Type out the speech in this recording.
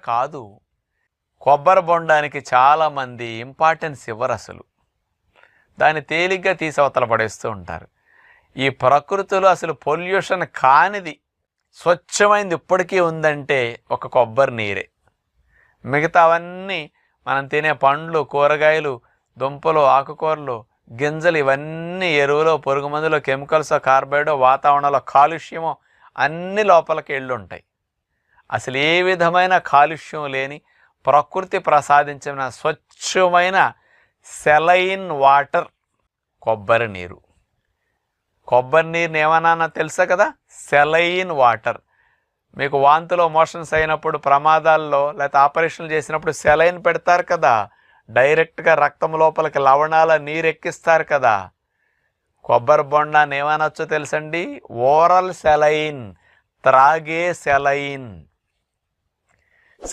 కాదు. కొబ్బరి బొండానికి చాలామంది ఇంపార్టెన్స్ ఇవ్వరు అసలు. దాన్ని తేలిగ్గా తీసి అవతల పడేస్తూ ఉంటారు. ఈ ప్రకృతిలో అసలు పొల్యూషన్ కానిది స్వచ్ఛమైనది ఇప్పటికీ ఉందంటే ఒక కొబ్బరి నీరే. మిగతావన్నీ మనం తినే పండ్లు, కూరగాయలు, దుంపలు, ఆకుకూరలు, గింజలు, ఇవన్నీ ఎరువులో, పురుగు మందులో, కెమికల్స్, కార్బైడో, వాతావరణంలో కాలుష్యమో అన్ని లోపలికి వెళ్ళుంటాయి. అసలు ఏ విధమైన కాలుష్యం లేని ప్రకృతి ప్రసాదించిన స్వచ్ఛమైన సెలైన్ వాటర్ కొబ్బరి నీరు. కొబ్బరి నీరుని ఏమన్నా తెలుసా కదా? Saline water. మీకు వాంతులో మోషన్స్ అయినప్పుడు, ప్రమాదాల్లో లేకపోతే ఆపరేషన్లు చేసినప్పుడు సెలైన్ పెడతారు కదా, డైరెక్ట్గా రక్తం లోపలికి లవణాల నీరు ఎక్కిస్తారు కదా. కొబ్బరి బొండాన్ని ఏమనొచ్చో తెలుసండి? ఓరల్ సెలైన్, త్రాగే సెలైన్.